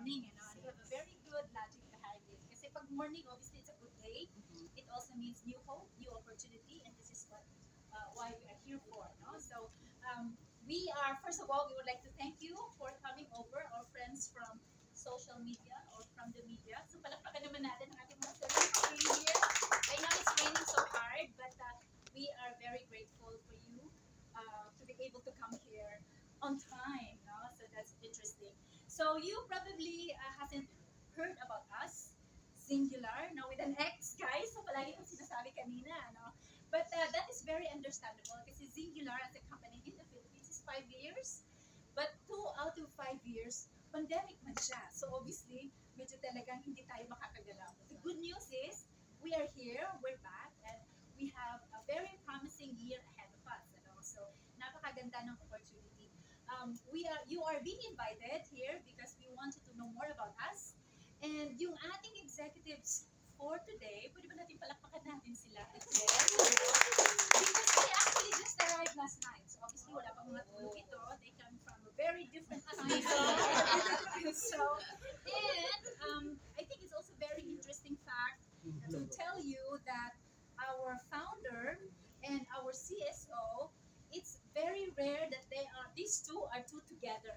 morning, and we have a very good logic behind it. Kasi pag morning, obviously, it's a good day. It also means new hope, new opportunity, and this is why we are here for. No? So we are, first of all, we would like to thank you for coming over, our friends from social media or from the media. So palakpakan naman natin ang ating mga friends for being here. I know it's raining so hard, but we are very grateful for you to be able to come here on time. No? So that's interesting. So you probably hasn't heard about us, Xyngular, no, with an X, guys. So palagi kong sinasabi kanina, no? But that is very understandable kasi Xyngular as a company in the Philippines is 5 years. But 2 out of 5 years, pandemic man siya. So obviously, medyo talagang hindi tayo makakagalaw. But the good news is, we are here, we're back, and we have a very promising year ahead of us. Ano? So napakaganda ng opportunity. You are being invited here because we want you to know more about us. And yung ating executives for today, pwede ba natin palakpakan natin sila again? Because they actually just arrived last night. So obviously, wala pang mga tulog ito. They come from a very different time zone. So, and I think it's also very interesting fact to tell you that our founder and our CSO, it's very rare that these two are two together,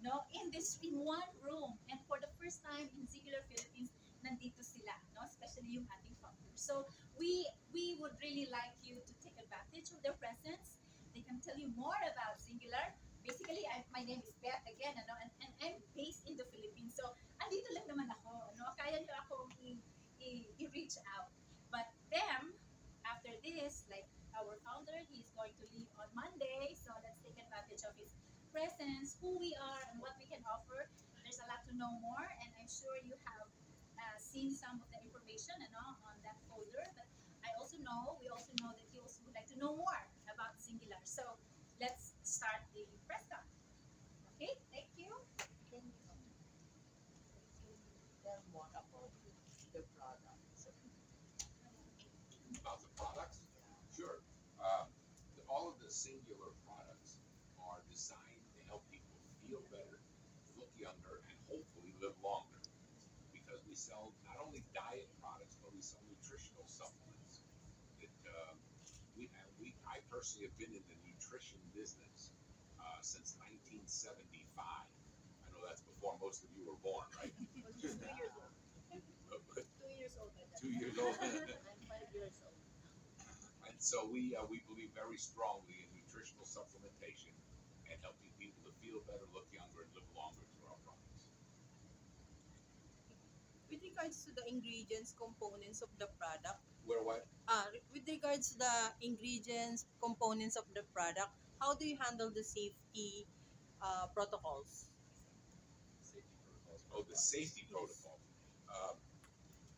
no, in one room. And for the first time in Xyngular Philippines, nandito sila, no, especially yung ating founder. So we would really like you to take advantage of their presence. They can tell you more about Xyngular. Basically, my name is Beth again, ano, and I'm based in the Philippines. So andito lang naman ako, no, kaya niyo akong i-reach out. But them, after this, like our founder, he's going to leave on Monday. So let's take advantage of his presence, who we are, and what we can offer. There's a lot to know more, and I'm sure you have seen some of the information, on that folder. But we also know that you also would like to know more about Xyngular. So let's start the press con. Okay, thank you. Can you tell more about the products? About the products? Sure. Um, all of the Xyngular products are designed to help people feel better, look younger, and hopefully live longer. Because we sell not only diet products, but we sell nutritional supplements. I personally have been in the nutrition business since 1975. I know that's before most of you were born, right? Well, you're 2 years old. But 2 years old. At that 2 years old. I'm 5 years old. And so we believe very strongly in nutritional supplementation and helping people to feel better, look younger, and live longer through our products. With regards to the ingredients, components of the product, Where what? with regards to the ingredients, components of the product, how do you handle the safety protocols? Safety protocols. Oh, the safety protocol.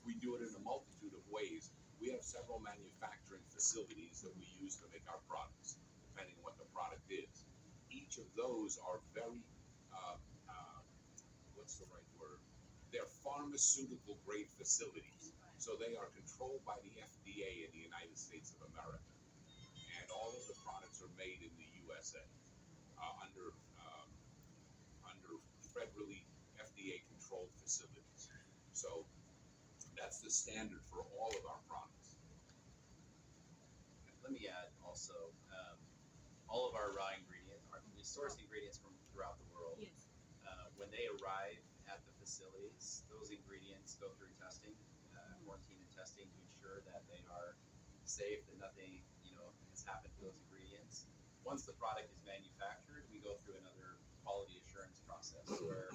We do it in a multitude of ways. We have several manufacturing facilities that we use to make our products, depending on what the product is. Each of those are very, what's the right word? They're pharmaceutical grade facilities. So they are controlled by the FDA in the United States of America. And all of the products are made in the USA under federally FDA controlled facilities. So that's the standard for all of our products. Let me add also, all of our raw ingredients, we source ingredients from throughout the world. Yes. When they arrive at the facilities, those ingredients go through testing, quarantine and testing to ensure that they are safe, that nothing, has happened to those ingredients. Once the product is manufactured, we go through another quality assurance process where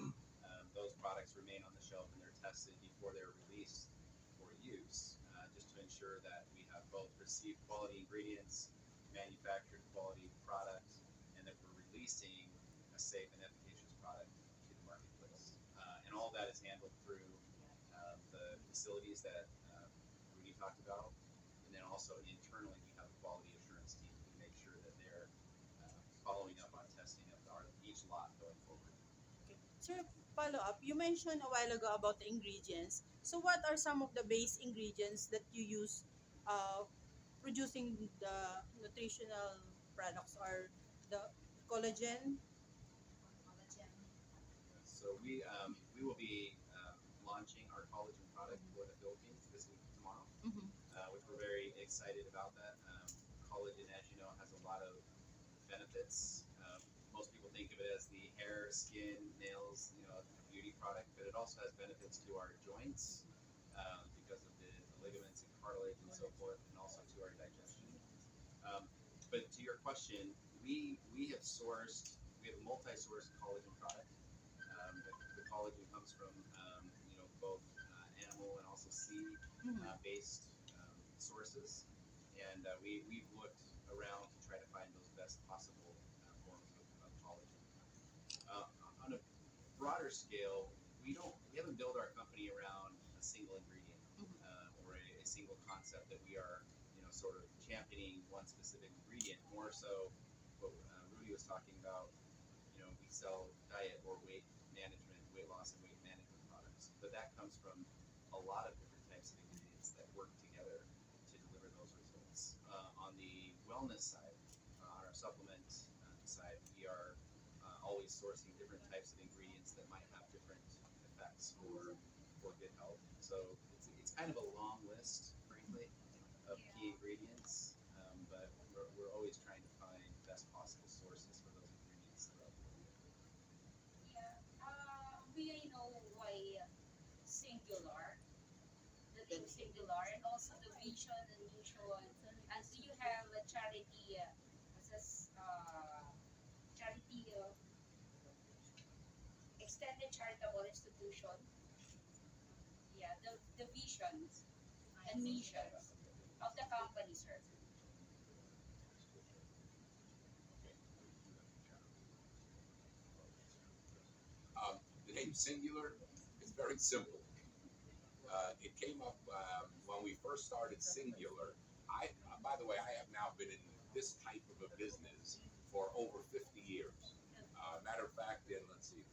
those products remain on the shelf and they're tested before they're released for use, just to ensure that we have both received quality ingredients, manufactured quality products, and that we're releasing a safe and efficacious product to the marketplace. And all that is handled through the facilities that Rudy talked about, and then also internally we have a quality assurance team to make sure that they're following up on testing of each lot going forward. Okay. Sir, follow up. You mentioned a while ago about the ingredients. So what are some of the base ingredients that you use producing the nutritional products or the collagen? Collagen. So we will be launching our collagen product for the Philippines this week tomorrow, Mhm. which we're very excited about. That collagen, as you know, has a lot of benefits. Most people think of it as the hair, skin, nails, beauty product, but it also has benefits to our joints because of the ligaments and cartilage and so forth, and also to our digestion. Um, but to your question, we have a multi-sourced collagen product. The collagen comes from both animal and also seed Mhm. based sources, and we've looked around to try to find those best possible forms of collagen. Uh, on a broader scale, we haven't built our company around a single ingredient or a single concept that we are sort of championing one specific ingredient. More so, what Rudy was talking about. We sell diet or weight management, weight loss, and weight management products, but that comes from a lot of different types of ingredients that work together to deliver those results. On the wellness side, on our supplement side, we are always sourcing different types of ingredients that might have different effects for good health. So it's kind of a long list, frankly, of key ingredients, but we're always trying to find best possible sources for those ingredients throughout the world. Yeah. We know why singular, the name singular, and also the vision and mission. And so you have a charity, what's this, charity, extended charitable institution. Yeah, the visions and missions of the company, sir. The name Singular is very simple. It came up when we first started Singular. By the way, I have now been in this type of a business for over 50 years. Matter of fact, let's see,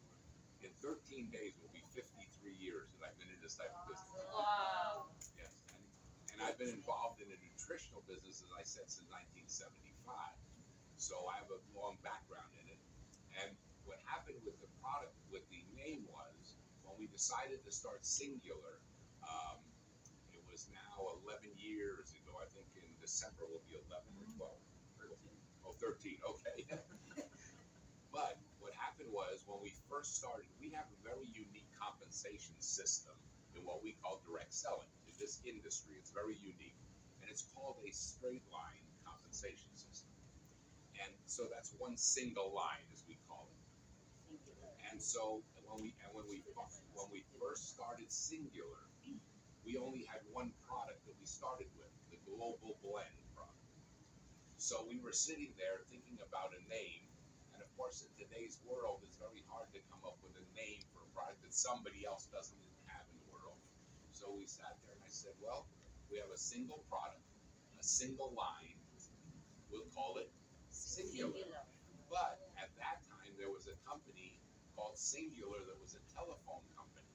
in 13 days will be 53 years that I've been in this type of business. Wow. Yes, and I've been involved in the nutritional business, as I said, since 1975. So I have a long background in it. And what happened with the product, with the name was, when we decided to start Singular, um, it was now 11 years ago. I think in December will be 11 or 12. 13. Oh, 13, okay. But what happened was, when we first started, we have a very unique compensation system in what we call direct selling. In this industry, it's very unique. And it's called a straight line compensation system. And so that's one single line, as we call it. And so when we first started Singular, we only had one product that we started with, the Global Blend product. So we were sitting there thinking about a name, and of course, in today's world, it's very hard to come up with a name for a product that somebody else doesn't even have in the world. So we sat there and I said, well, we have a single product, a single line. We'll call it Singular. But at that time, there was a company called Xyngular that was a telephone company,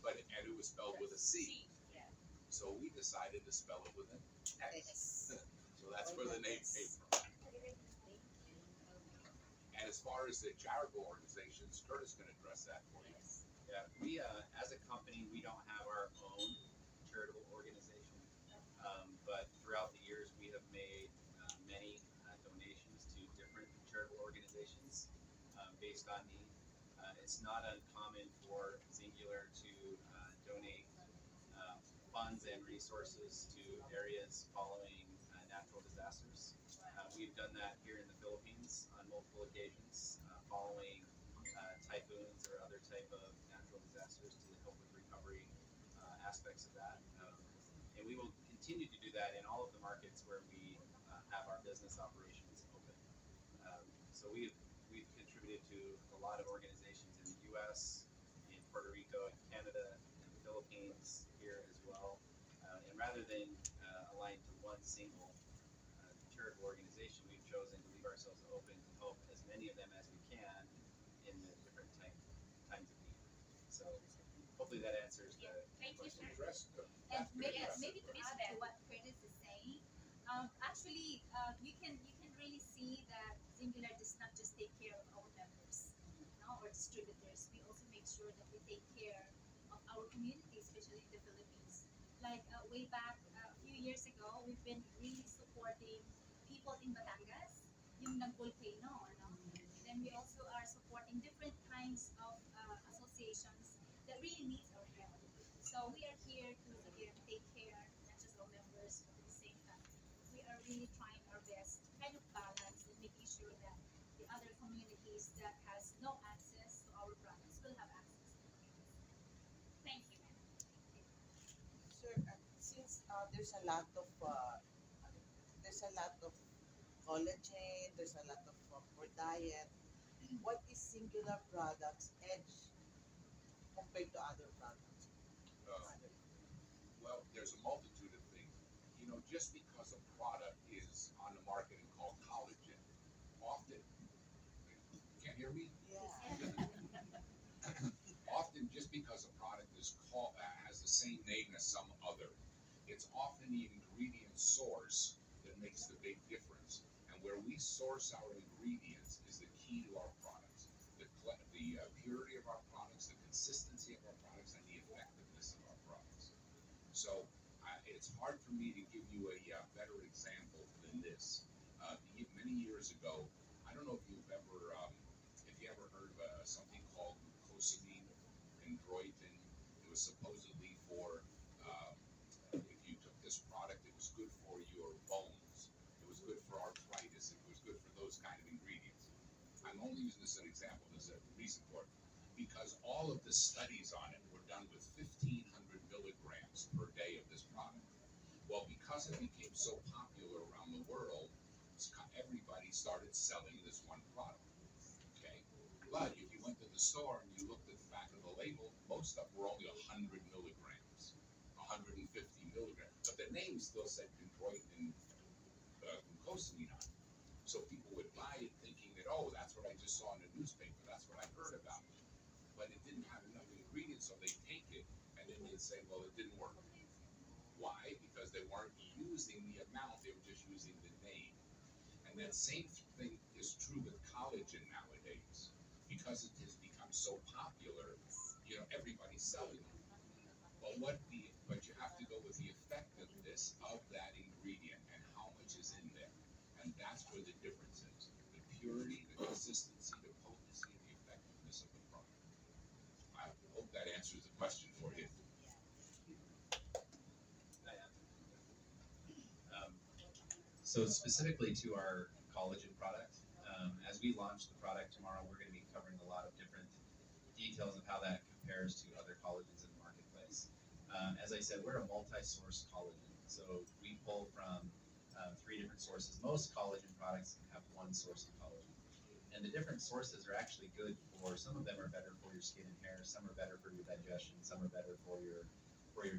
and it was spelled with a C. Yeah. So we decided to spell it with an X. So that's where the name came from. And as far as the charitable organizations, Curtis can address that for you. Yeah, we as a company, we don't have our own charitable organization, but throughout the years, we have made many donations to different charitable organizations based on need. It's not uncommon for Xyngular to donate funds and resources to areas following natural disasters. We've done that here in the Philippines on multiple occasions, following typhoons or other type of natural disasters to help with recovery aspects of that. And we will continue to do that in all of the markets where we have our business operations open. So we've contributed to a lot of organizations in the U.S., in Puerto Rico, and Canada, and the Philippines here as well. And rather than align to one single charitable organization, we've chosen to leave ourselves open to help as many of them as we can in the different times of need. So hopefully that answers the Thank you, question. sir. Address the- And that's been maybe, addressed. maybe to add to what Curtis is saying, actually, you can really see that Singular does not just take care of our members, no, or distributors. We also make sure that we take care of our community, especially in the Philippines. Like way back a few years ago, we've been really supporting people in Batangas, yung nag-volcano, ano? And then we also are supporting different kinds of associations that really needs our help. So we are here to again take care, not just our members, but at the same time, we are really trying our best to kind of balance and making sure that the other communities that has no access to our products will have access to it. Thank you, ma'am. Sir, since there's a lot of collagen, there's a lot of for diet. What is singular products edge compared to other products? Uh, well, there's a multitude of things. You know, just because a product is on the market and called collagen, often, you can't hear me? Yeah. Often, just because a product is called has the same name as some other, it's often the ingredient source that makes the big difference. And where we source our ingredients is the key to our products. The purity of our products, the consistency of our products, and the effectiveness of our products. So it's hard for me to give you a better example than this. Many years ago, I don't know if you ever heard of something called glucosamine and droitin. It was supposedly for if you took this product, it was good for your bones. It was good for arthritis. It was good for those kind of ingredients. I'm only using this as an example. There's a reason for it. Because all of the studies on it were done with 1,500 milligrams per day of this product. Well, because it became so popular around the world, everybody started selling this one product. Okay? But if you went to the store and you looked at the back of the label, most of them were only 100 milligrams, 150 milligrams. But the name still said chondroitin and glucosamine on it. So people would buy it thinking that, oh, that's what I just saw in the newspaper. That's what I heard about. But it didn't have enough ingredients, so they take it and then they'd say, well, it didn't work. Why? Because they weren't using the amount, they were just using the name. And that same thing is true with collagen nowadays. Because it has become so popular, you know, everybody's selling it. But you have to go with the effectiveness of that ingredient and how much is in there. And that's where the difference is. The purity, the consistency, the potency, and the effectiveness of the product. I hope that answers the question for you. Um, so specifically to our collagen product, as we launch the product tomorrow, we're going to be covering a lot of different details of how that compares to other collagens in the marketplace. As I said, we're a multi-source collagen, so we pull from 3 different sources. Most collagen products have one source of collagen, and the different sources are actually good for. Some of them are better for your skin and hair. Some are better for your digestion. Some are better for your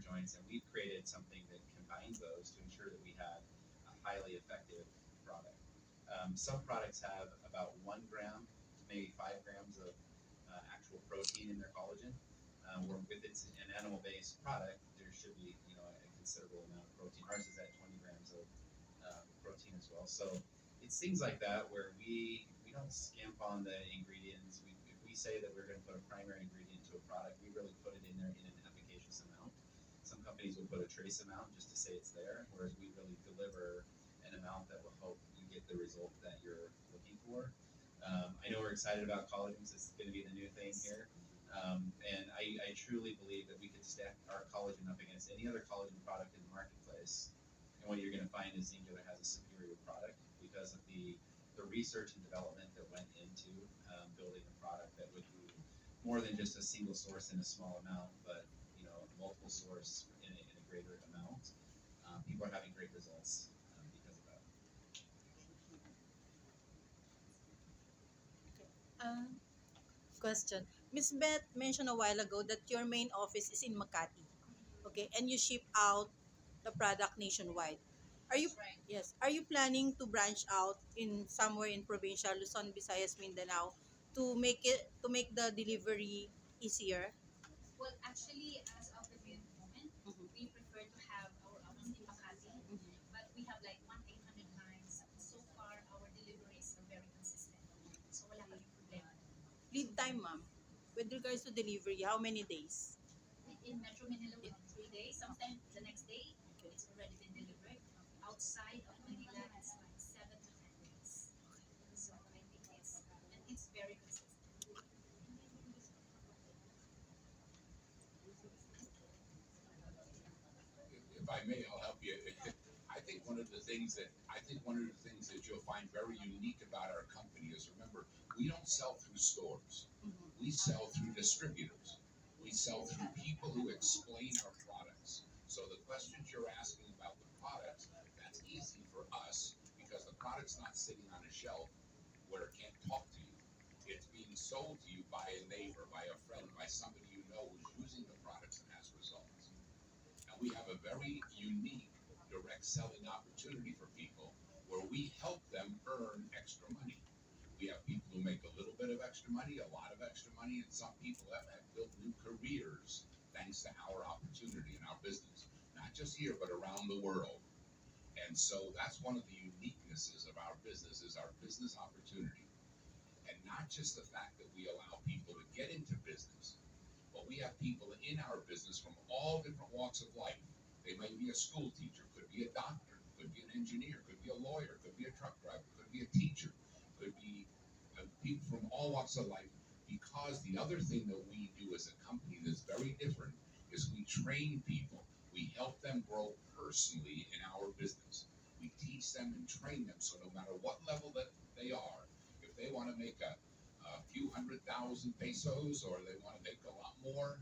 joints, and we've created something that combines those to ensure that we have a highly effective product. Some products have about 1 gram to maybe 5 grams of actual protein in their collagen. Where if it's an animal-based product, there should be a considerable amount of protein. Ours is at 20 grams of protein as well. So it's things like that where we don't skimp on the ingredients. If we say that we're going to put a primary ingredient to a product, we really put it in there in an efficacious amount. Some companies will put a trace amount just to say it's there, whereas we really deliver an amount that will help you get the result that you're looking for. I know we're excited about collagens. It's going to be the new thing here. And I truly believe that we could stack our collagen up against any other collagen product in the marketplace. And what you're going to find is Xyngular has a superior product because of the research and development that went into building a product that would do more than just a single source in a small amount, but multiple source in a greater amount. People are having great results because of that. Question. Miss Beth mentioned a while ago that your main office is in Makati. Okay, and you ship out the product nationwide. Are you That's right. yes? Are you planning to branch out in somewhere in provincial Luzon, Visayas, Mindanao to make the delivery easier? Well, actually, as of the very moment, Mhm. we prefer to have our office in Makati, Mhm. but we have like 1-800 lines. So far, our deliveries are very consistent. So wala kaming problema. Lead time, ma'am. with regards to delivery, how many days? In Metro Manila, within 3 days. Sometimes the next day, Okay. it's already been delivered. Outside of Manila, it's like 7 to 10 days. So I think and it's very consistent. If I may, I'll help you. I think one of the things that you'll find very unique about our company is, remember, we don't sell through stores. Mhm. We sell through distributors. We sell through people who explain our products. So the questions you're asking about the products, that's easy for us because the product's not sitting on a shelf where it can't talk to you. It's being sold to you by a neighbor, by a friend, by somebody you know who's using the products and has results. And we have a very unique direct selling opportunity for people where we help them earn extra money. We have people who make a little bit of extra money, a lot of extra money, and some people have built new careers thanks to our opportunity and our business, not just here, but around the world. And so that's one of the uniquenesses of our business is our business opportunity. And not just the fact that we allow people to get into business, but we have people in our business from all different walks of life. They might be a school teacher, could be a doctor, could be an engineer, could be a lawyer, could be a truck driver, could be a teacher, could be people from all walks of life. Because the other thing that we do as a company that's very different is we train people. We help them grow personally in our business. We teach them and train them so no matter what level that they are, if they want to make a few 100,000 pesos or they want to make a lot more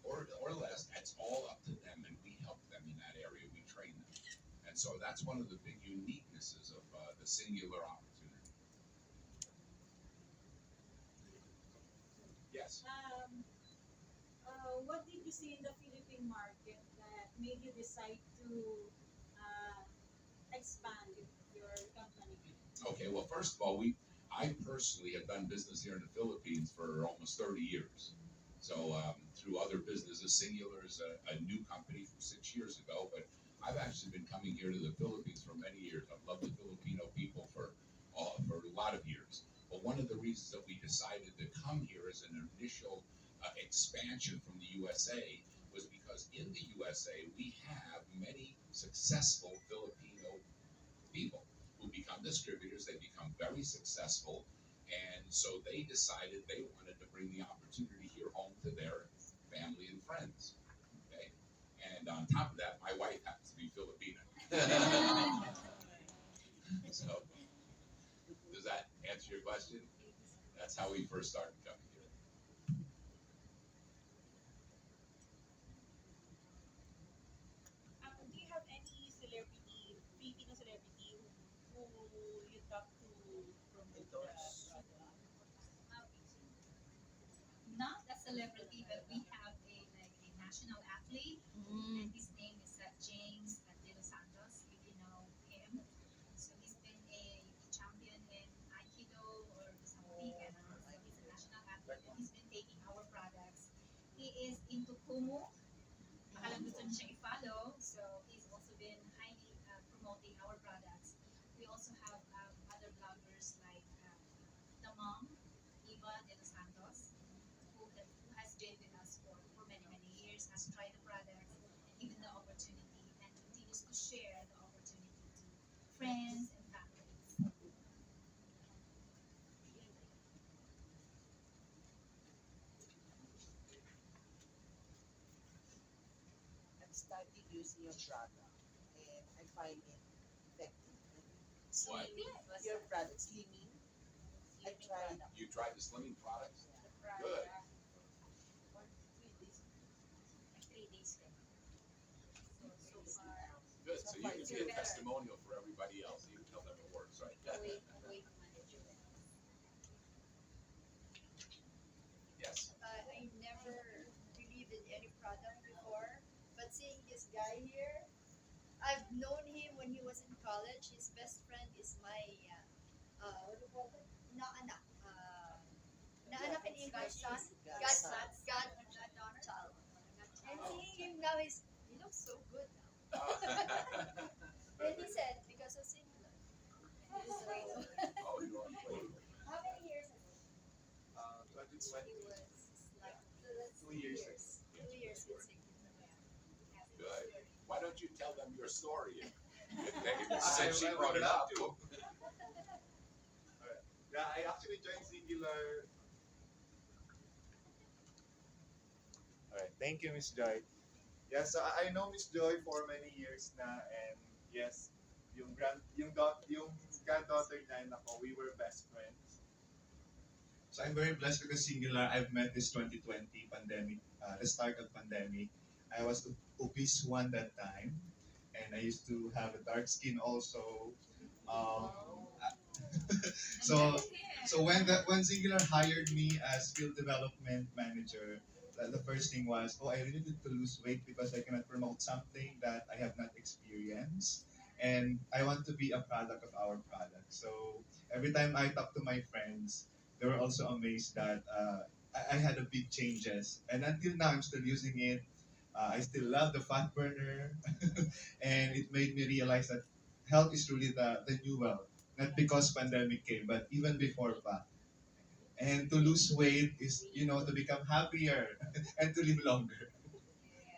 or less, that's all up to them, and we help them in that area. We train them. And so that's one of the big uniquenesses of the singular opportunity. Yes. What did you see in the Philippine market that made you decide to uh, expand your company? Okay, well, first of all, I personally have done business here in the Philippines for almost 30 years. So through other businesses, Singular is a new company from 6 years ago, but I've actually been coming here to the Philippines for many years. I've loved the Filipino people for a lot of years. But one of the reasons that we decided to come here as an initial expansion from the USA was because in the USA we have many successful Filipino people who become distributors. They become very successful, and so they decided they wanted to bring the opportunity here home to their family and friends. Okay, and on top of that, my wife happens to be Filipina. So, does that answer your question? That's how we first started coming here. Do you have any celebrity, Filipino celebrity who you talk to promote the Endorse. product? Um, Not a celebrity, but we have a national athlete, and Mm. his name is James De Los Santos. If you know him, so he's been a champion in Aikido or something, and so he's a national athlete, and he's been taking our products. He is into Kumu. Baka lang gusto niya siyang i-follow. So he's also been highly promoting our products. We also have other bloggers like the mom, Eva De Los Santos, who has been with us for many, many years, has tried the products and given the opportunity and continues to share the opportunity to friends and families. I'm starting using your product, and I find it effective. What? Your product, Slimming, I tried. You tried the slimming products? The product, Good. or 3 days, like 3 days ago. So far, Good. So So you far, can it's be a better. testimonial for everybody else. You can tell them it works, right? Weight management. Yes. I never believed in any product before, but seeing this guy here, I've known him when he was in college. His best friend is my what do you call it? Naanak. Naanak in English, son. Godson. Godchild. And seeing him now, he looks so good now. And he said because of Singular. So, Oh, you're on play. how many years ago? 2020. He was 2 years ago. 2 years with Xyngular. Good. Why don't you tell them your story? I, Since she I brought would it love up. to. Alright. Yeah, I actually joined Singular. Alright, thank you, Miss Joy. Yeah, so I know Miss Joy for many years na, and yes, yung granddaughter niya and ako, we were best friends. So I'm very blessed because Singular, I've met this 2020 pandemic, the start of pandemic. I was obese one that time, and I used to have a dark skin also. Um, so when Singular hired me as field development manager, the first thing was, oh, I really need to lose weight because I cannot promote something that I have not experienced, and I want to be a product of our product. So every time I talk to my friends, they were also amazed that I had a big changes, and until now I'm still using it. I still love the fat burner, and it made me realize that health is really the new wealth. Not because pandemic came, but even before pa. And to lose weight is, to become happier and to live longer.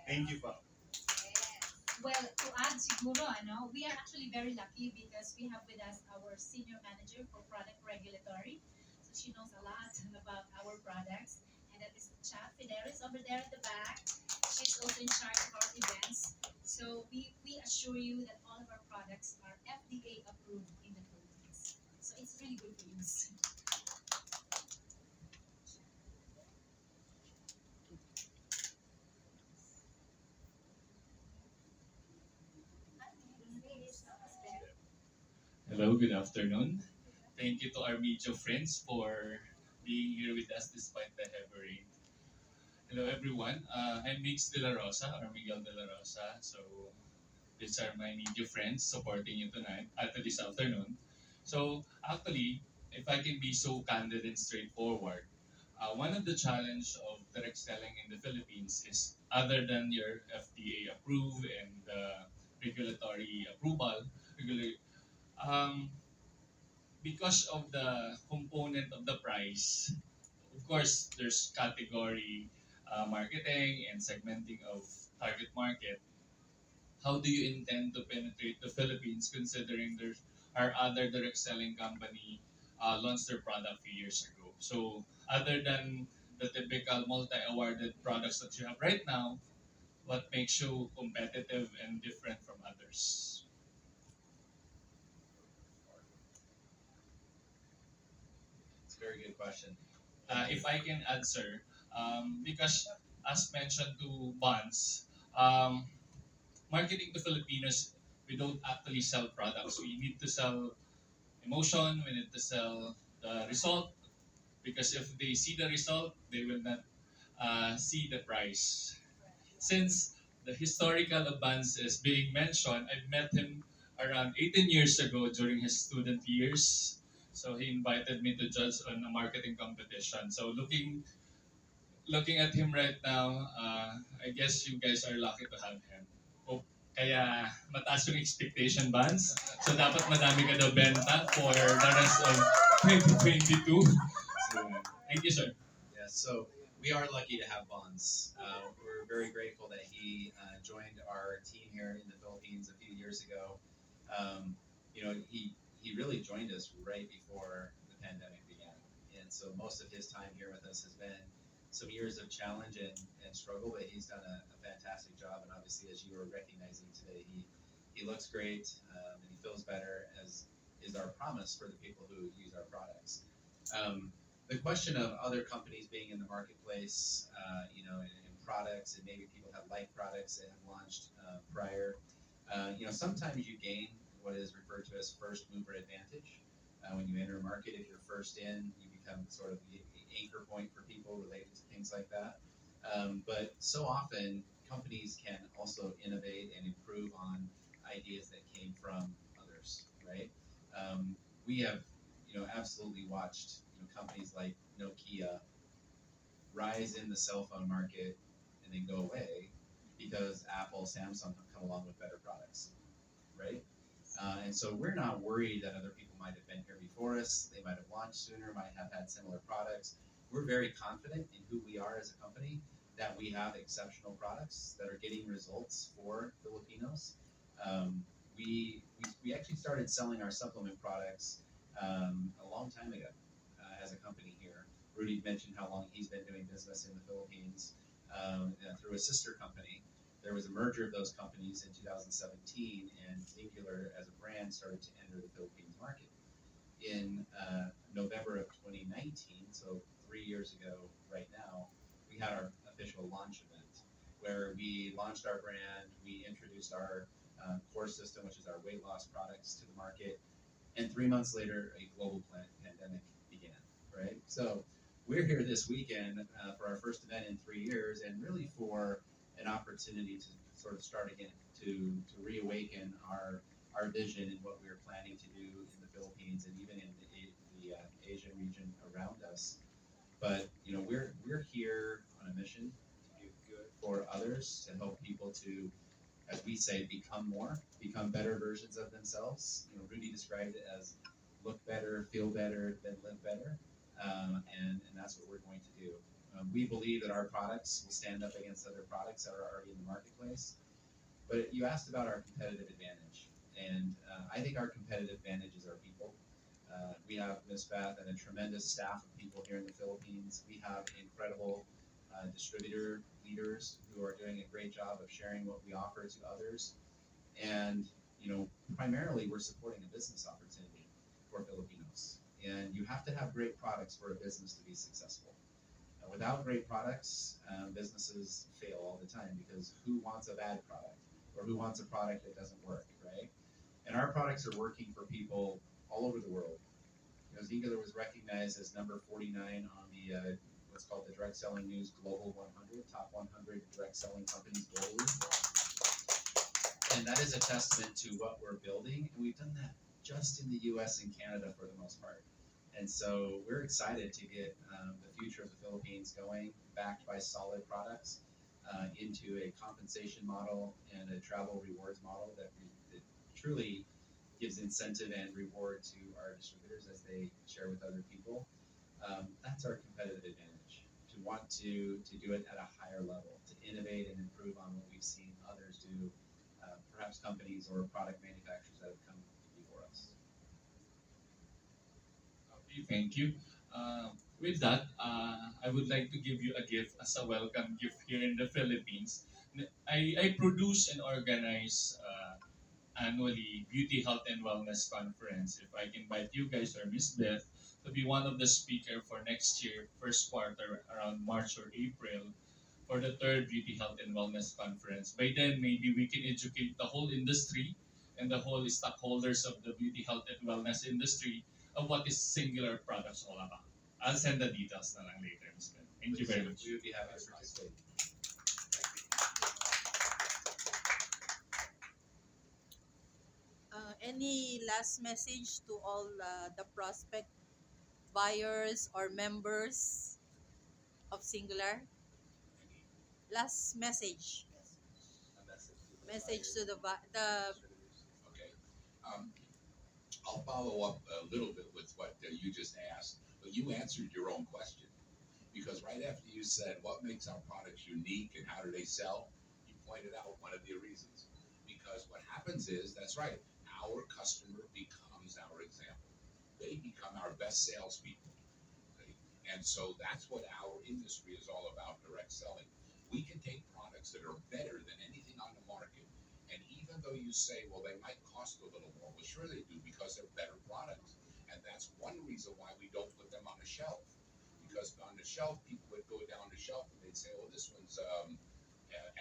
Thank you, pa. Well, to add siguro, we are actually very lucky because we have with us our senior manager for product regulatory. So she knows a lot about our products. And that is Cha Fidelis over there at the back. She's also in charge of our events. So we assure you that all of our products are FDA approved in the Philippines. So it's really good for use. Hello, good afternoon. Thank you to our media friends for being here with us despite the heavy rain. Hello, everyone. I'm Mix De La Rosa or Miguel De La Rosa. So, these are my media friends supporting you tonight, at this afternoon. So, actually, if I can be so candid and straightforward, one of the challenge of direct selling in the Philippines is other than your FDA approved and regulatory approval, regular, um, because of the component of the price, of course, there's category marketing and segmenting of target market. How do you intend to penetrate the Philippines considering there are other direct selling company launched their product a few years ago? So other than the typical multi-awarded products that you have right now, what makes you competitive and different from others? It's a very good question. If I can answer, because as mentioned to Bonds, um, marketing to Filipinos, we don't actually sell products. We need to sell emotion. We need to sell the result because if they see the result, they will not see the price. Since the historical advance is being mentioned, I've met him around 18 years ago during his student years. So he invited me to judge on a marketing competition. So looking at him right now, I guess you guys are lucky to have him. Oh, kaya mataas yung expectation bands. So dapat madami ka daw benta for the rest of 2022. So, thank you, sir. Yeah, so we are lucky to have Bonds. We're very grateful that he joined our team here in the Philippines a few years ago. He really joined us right before the pandemic began, and so most of his time here with us has been some years of challenge and struggle, but he's done a fantastic job. And obviously, as you were recognizing today, he looks great and he feels better, as is our promise for the people who use our products. The question of other companies being in the marketplace, in products, and maybe people have like products that have launched prior. Sometimes you gain what is referred to as first mover advantage. When you enter a market, if you're first in, you become sort of the anchor point for people related to things like that. But so often, companies can also innovate and improve on ideas that came from others, right? We have, absolutely watched, companies like Nokia rise in the cell phone market and then go away because Apple, Samsung have come along with better products, right? And so we're not worried that other people might have been here before us. They might have launched sooner, might have had similar products. We're very confident in who we are as a company. that we have exceptional products that are getting results for Filipinos. We actually started selling our supplement products a long time ago as a company here. Rudy mentioned how long he's been doing business in the Philippines through a sister company. There was a merger of those companies in 2017, and Xyngular as a brand started to enter the Philippines market. In November of 2019, so 3 years ago right now, we had our official launch event where we launched our brand, we introduced our core system, which is our weight loss products, to the market, and 3 months later, a global pandemic began, right? So we're here this weekend for our first event in 3 years, and really for an opportunity to sort of start again, to reawaken our vision and what we were planning to do in the Philippines and even in the Asian region around us. But we're here on a mission to do good for others, to help people to, as we say, become better versions of themselves. Rudy described it as look better, feel better, then live better, and that's what we're going to do. We believe that our products will stand up against other products that are already in the marketplace. But you asked about our competitive advantage, and I think our competitive advantage is our people. We have Ms. Beth and a tremendous staff of people here in the Philippines. We have incredible distributor leaders who are doing a great job of sharing what we offer to others. And, primarily we're supporting a business opportunity for Filipinos. And you have to have great products for a business to be successful. Without great products, businesses fail all the time because who wants a bad product or who wants a product that doesn't work, right? And our products are working for people all over the world. Xyngular was recognized as number 49 on the what's called the Direct Selling News Global 100, top 100 direct selling companies globally. And that is a testament to what we're building, and we've done that just in the U.S. and Canada for the most part. And so we're excited to get the future of the Philippines going, backed by solid products, into a compensation model and a travel rewards model that truly gives incentive and reward to our distributors as they share with other people. That's our competitive advantage, to want to do it at a higher level, to innovate and improve on what we've seen others do, perhaps companies or product manufacturers that have come before us. Okay, thank you. With that, I would like to give you a gift as a welcome gift here in the Philippines. I produce and organize annually Beauty Health and Wellness Conference. If I can invite you guys or Miss Beth to be one of the speaker for next year, first quarter around March or April, for the third Beauty Health and Wellness Conference. By then, maybe we can educate the whole industry and the whole stockholders of the beauty health and wellness industry of what is Xyngular products all about. I'll send the details na lang later, Mr. Thank you very much. We would be happy to participate. Any last message to all the prospect buyers or members of Xyngular? Last message. A Message to to the distributors. Okay. Um, I'll follow up a little bit with what you just asked, but you answered your own question. Because right after you said what makes our products unique and how do they sell, you pointed out one of the reasons. Because what happens is, that's right, our customer becomes our example. They become our best salespeople. Okay? And so that's what our industry is all about, direct selling. We can take products that are better than anything on the market. And even though you say, well, they might cost a little more, well, sure they do because they're better products. And that's one reason why we don't put them on the shelf. Because on the shelf, people would go down the shelf and they'd say, oh, this one's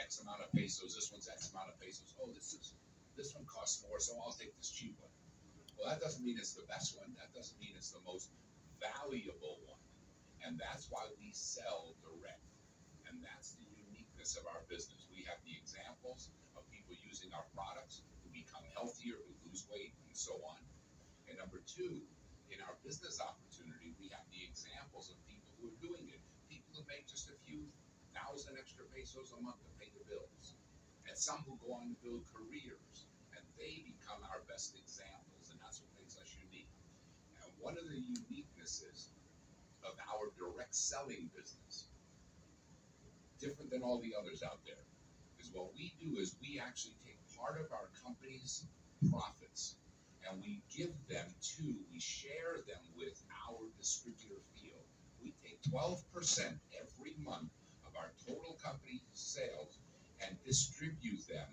X amount of pesos, this one's X amount of pesos. Oh, this one costs more, so I'll take this cheap one. Well, that doesn't mean it's the best one. That doesn't mean it's the most valuable one. And that's why we sell direct. And that's the uniqueness of our business. We have the examples of people using our products who become healthier, who lose weight, and so on. And number two, in our business opportunity, we have the examples of people who are doing it. People who make just a few thousand extra pesos a month to pay the bills. And some who go on to build careers. And they become our best examples. And that's what makes us unique. And one of the uniquenesses of our direct selling business, different all the others out there is what we do is we actually take part of our company's profits and we give them we share them with our distributor field. We take 12% every month of our total company sales and distribute them.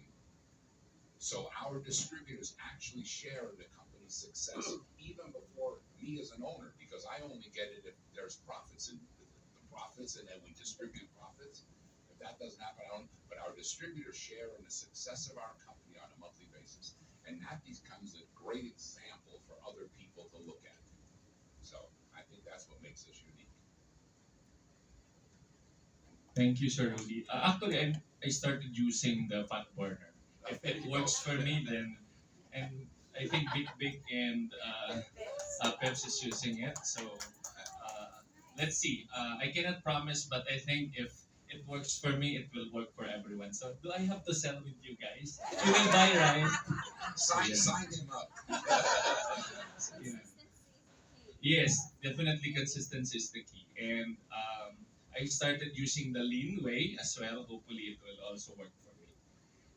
So our distributors actually share in the company's success even before me as an owner, because I only get it if there's profits and the profits, and then we distribute profits. If that doesn't happen, I don't. But our distributors share in the success of our company on a monthly basis, and that becomes a great example for other people to look at. So I think that's what makes us unique. Thank you, Sir Rudy. Actually, I started using the fat burner. If it works for me, then, and I think Big and Peps is using it. So let's see. I cannot promise, but I think if it works for me, it will work for everyone. So do I have to sell with you guys? You will buy, right? Sign him up. Yeah. Yes, definitely consistency is the key. And I started using the lean way as well. Hopefully, it will also work for me.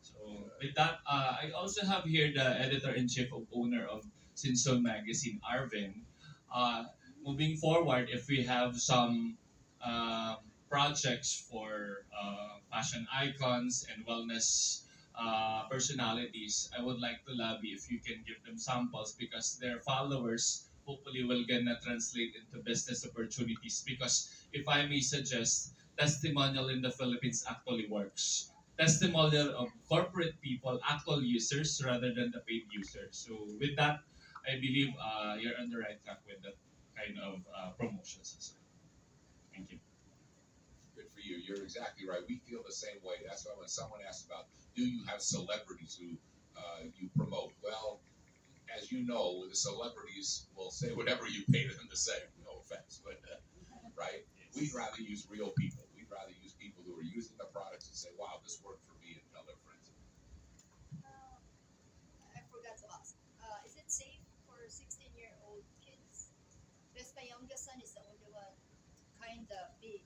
So with that, I also have here the editor-in-chief of owner of Sinson Magazine, Arvin. Uh, Moving forward, if we have some uh, projects for fashion icons and wellness personalities, I would like to lobby if you can give them samples because their followers hopefully will gonna translate into business opportunities. Because if I may suggest, testimonial in the Philippines actually works. Testimonial of corporate people, actual users rather than the paid users. So with that, I believe you're on the right track with that kind of promotions as well. Thank you. Good for you. You're exactly right. We feel the same way. That's why when someone asks about, do you have celebrities who you promote? Well, as you know, the celebrities will say whatever you pay them to say. No offense, but right? We'd rather use real people. We'd rather use people who are using the products and say, "Wow, this worked for me," and tell their friends. I forgot to ask. Is it safe for 16-year-old kids? Because my youngest son is the only one kind of big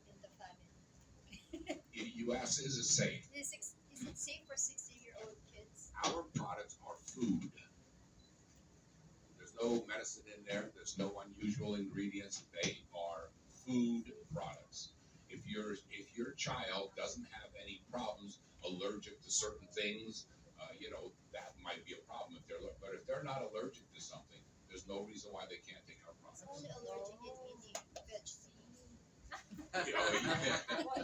in the family. You ask, is it safe? Is it safe for 16-year-old kids? Our products are food. There's no medicine in there. There's no unusual ingredients. They are food products. If your child doesn't have any problems, allergic to certain things, that might be a problem. But if they're not allergic to something, there's no reason why they can't take our It's products. only allergic in eating vegetables.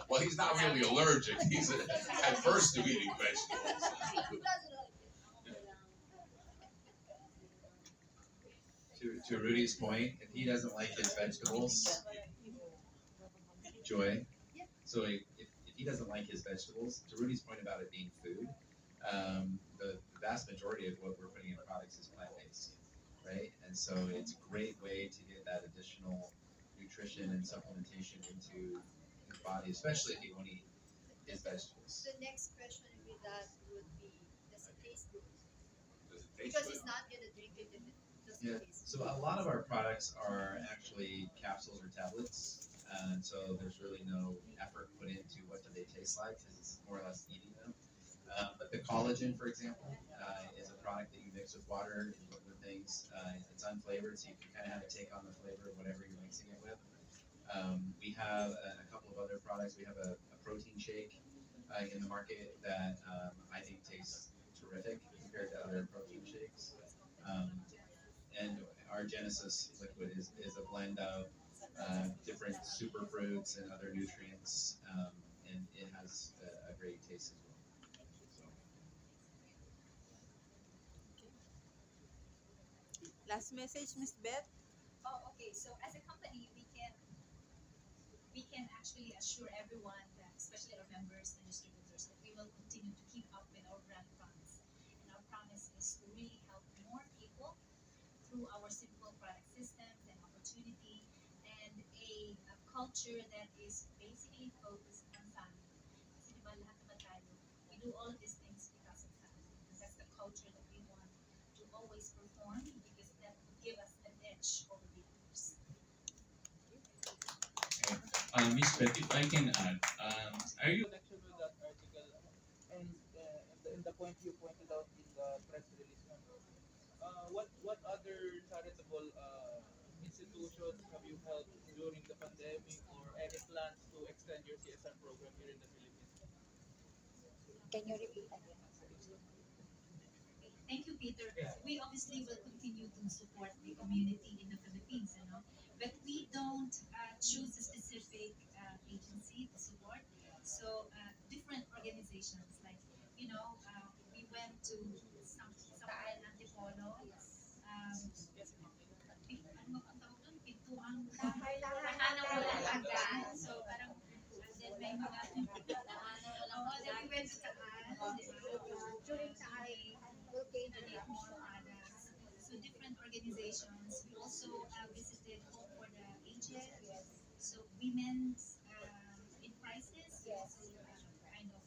Well, he's not really allergic. He's adverse to eating vegetables. He doesn't like it. To Rudy's point, if he doesn't like his vegetables, Joy. So if he doesn't like his vegetables, to Rudy's point about it being food, the vast majority of what we're putting in products is plant-based, right? And so it's a great way to get that additional nutrition and supplementation into his body, especially if he won't eat his vegetables. The next question with that would be, does it taste good? Does it taste Because good? he's not gonna drink it if it doesn't Yeah. taste So a lot of our products are actually capsules or tablets, and so there's really no effort put into what do they taste like because it's more or less eating them. But the collagen, for example, is a product that you mix with water and liquid things. It's unflavored, so you can kind of have a take on the flavor of whatever you're mixing it with. We have a couple of other products. We have a protein shake in the market that I think tastes terrific compared to other protein shakes. And our Genesis liquid is a blend of different superfruits and other nutrients, and it has a great taste as well. So. Last message, Miss Beth. Oh, okay. So as a company, we can actually assure everyone that, especially our members and distributors, that we will continue to keep up with our brand promise. And our promise is to really help more people through our simple product systems and opportunity and a culture that is basically focused on family. Kasi diba lahat naman tayo, we do all of these things because of family. And that's the culture that we want to always perform because that will give us an edge over the others. Miss Beth, if I can add, Are you connection with that article and in the point you pointed out in the press release, ma'am, what other charitable institutions have you helped during the pandemic or any plans to extend your CSR program here in the Philippines? Can you repeat again? Thank you, Peter. Yeah. We obviously will continue to support the community in the Philippines, but we don't choose a specific agency to support. So different organizations, like we went to somewhere in Antipolo. Ano ang tawag doon? Pintuang tahanang walang hanggan. So parang then may mga oo, then we went to Taal, di ba? During Taal volcano. Donate more products. So different organizations. We also visited Home for the Aged. So women's in crisis. We Yes. also kind of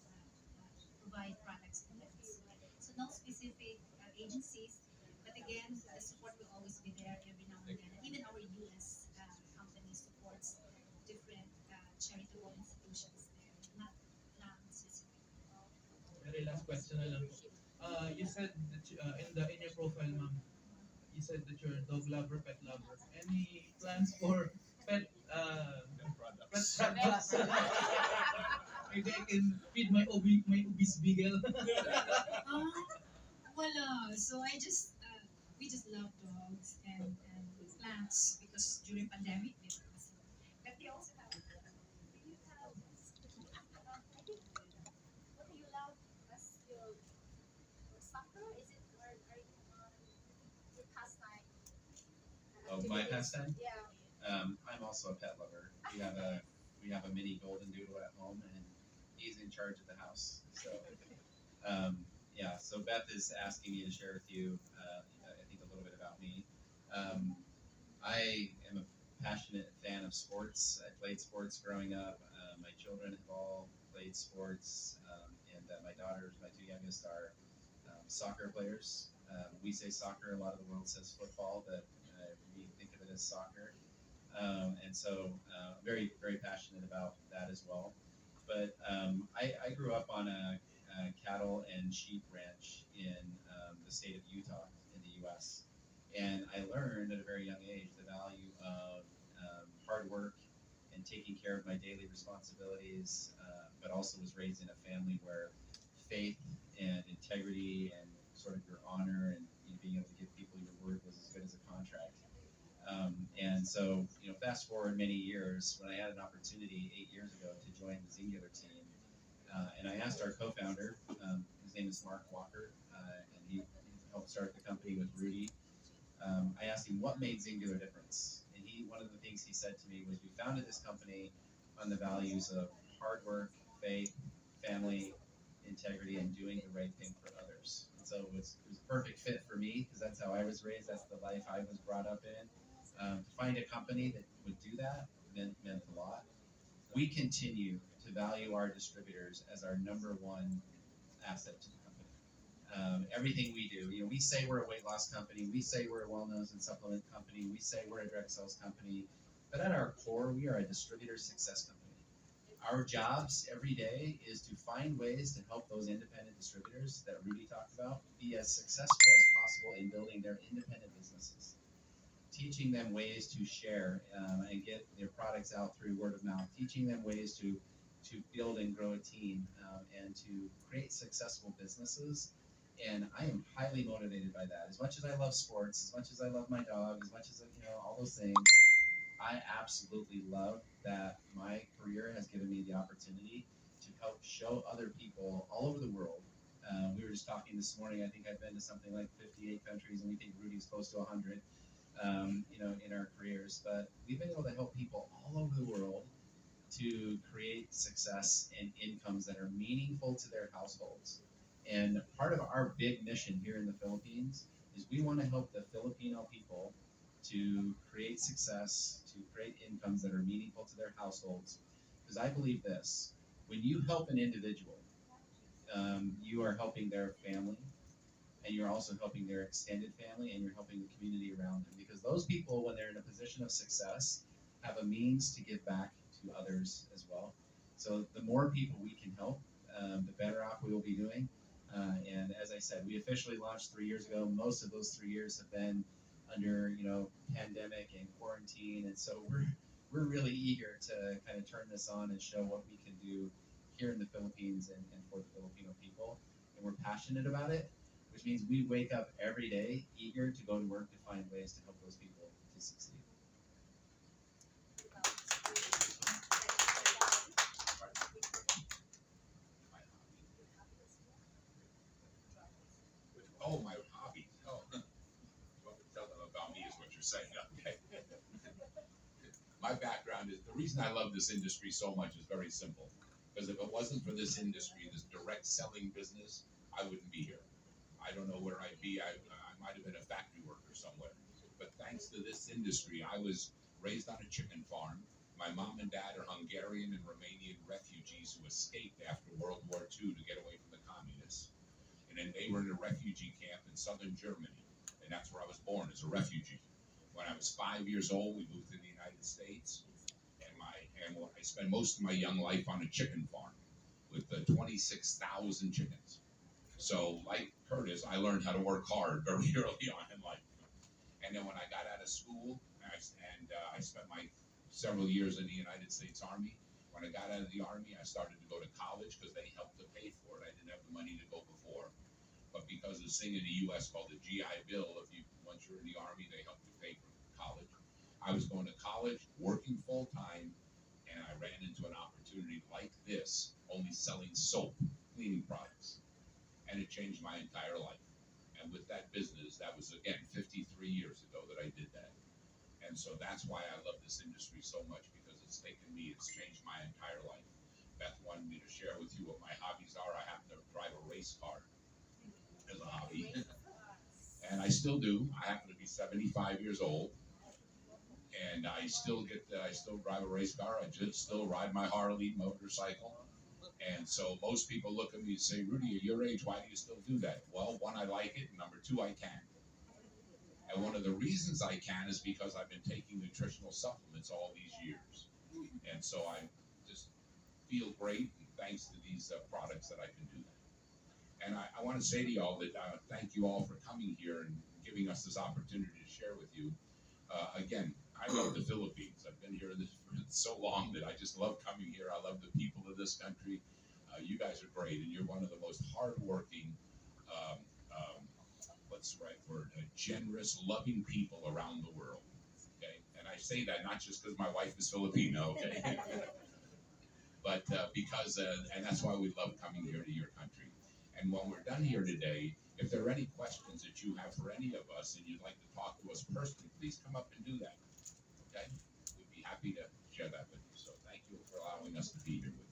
provide products to them. So no specific agencies, but again, the support will always be there every now and then. And even our U.S. Company supports different charitable institutions there, not specific. Very last question na lang po. You said that in your profile, ma'am, you said that you're a dog lover, pet lover. Any plans for pet pet products? products? Maybe I can feed my obese beagle. Ah, wala. So we just love dogs and plants because during pandemic, they were also. But they also have. Do you have? I think. What do you love? As your soccer? Is it or are you on your pastime? Oh, my pastime? Yeah. I'm also a pet lover. We have a mini golden doodle at home, and he's in charge of the house. So yeah. So Beth is asking me to share with you, I think a little bit about me. Um, I am a passionate fan of sports. I played sports growing up. My children have all played sports, and my daughters, my two youngest, are soccer players. We say soccer. A lot of the world says football, but we think of it as soccer. And so, very, very passionate about that as well. But I grew up on a cattle and sheep ranch in the state of Utah in the U.S. And I learned at a very young age the value of hard work and taking care of my daily responsibilities, but also was raised in a family where faith and integrity and sort of your honor and being able to give people your word was as good as a contract. And so, fast forward many years, when I had an opportunity 8 years ago to join the Xyngular team, and I asked our co-founder, his name is Mark Walker, and he helped start the company with Rudy. I asked him what made Xyngular difference, and one of the things he said to me was, "We founded this company on the values of hard work, faith, family, integrity, and doing the right thing for others." And so it was a perfect fit for me because that's how I was raised. That's the life I was brought up in. To find a company that would do that meant a lot. We continue to value our distributors as our number one asset to the company. Everything we do, we say we're a weight loss company, we say we're a wellness and supplement company, we say we're a direct sales company, but at our core, we are a distributor success company. Our jobs every day is to find ways to help those independent distributors that Rudy talked about be as successful as possible in building their independent businesses, teaching them ways to share and get their products out through word of mouth, teaching them ways to build and grow a team and to create successful businesses. And I am highly motivated by that. As much as I love sports, as much as I love my dog, as much as all those things, I absolutely love that my career has given me the opportunity to help show other people all over the world. We were just talking this morning. I think I've been to something like 58 countries, and we think Rudy's close to 100. In our careers, but we've been able to help people all over the world to create success and incomes that are meaningful to their households. And part of our big mission here in the Philippines is we want to help the Filipino people to create success, to create incomes that are meaningful to their households. Because I believe this: when you help an individual, you are helping their family, and you're also helping their extended family, and you're helping the community around them, because those people, when they're in a position of success, have a means to give back to others as well. So So the more people we can help, the better off we will be doing. And as I said, we officially launched 3 years ago. Most of those 3 years have been under, pandemic and quarantine, and so we're really eager to kind of turn this on and show what we can do here in the Philippines and for the Filipino people. And we're passionate about it, which means we wake up every day eager to go to work to find ways to help those people to succeed. Oh, my hobby. Oh, well, tell them about me is what you're saying. Okay. My background is the reason I love this industry so much is very simple. Because if it wasn't for this industry, this direct selling business, I wouldn't be here. I don't know where I'd be. I might have been a factory worker somewhere. But thanks to this industry, I was raised on a chicken farm. My mom and dad are Hungarian and Romanian refugees who escaped after World War II to get away from the communists. And then they were in a refugee camp in southern Germany. And that's where I was born, as a refugee. When I was 5 years old, we moved to the United States. I spent most of my young life on a chicken farm with 26,000 chickens. So, like Curtis, I learned how to work hard very early on in life. And then when I got out of school, I spent my several years in the United States Army. When I got out of the Army, I started to go to college because they helped to pay for it. I didn't have the money to go before. But because of this thing in the U.S. called the GI Bill, once you're in the Army, they help you pay for college. I was going to college, working full time, and I ran into an opportunity like this, only selling soap, cleaning products. And it changed my entire life. And with that business, that was, again, 53 years ago that I did that. And so that's why I love this industry so much, because it's changed my entire life. Beth wanted me to share with you what my hobbies are. I happen to drive a race car as a hobby. And I still do. I happen to be 75 years old. And I still drive a race car. I just still ride my Harley motorcycle. And so most people look at me and say, Rudy, at your age, why do you still do that? Well, one, I like it. And number two, I can. And one of the reasons I can is because I've been taking nutritional supplements all these years. And so I just feel great, and thanks to these products that I can do that. And I want to say to y'all that thank you all for coming here and giving us this opportunity to share with you. Again, I love the Philippines. I've been here for so long that I just love coming here. I love the people of this country. You guys are great, and you're one of the most hardworking, what's the right word, generous, loving people around the world. Okay, and I say that not just because my wife is Filipino. Okay, but because, and that's why we love coming here to your country. And when we're done here today, if there are any questions that you have for any of us and you'd like to talk to us personally, please come up and do that. Okay? We'd be happy to share that with you. So thank you for allowing us to be here with you.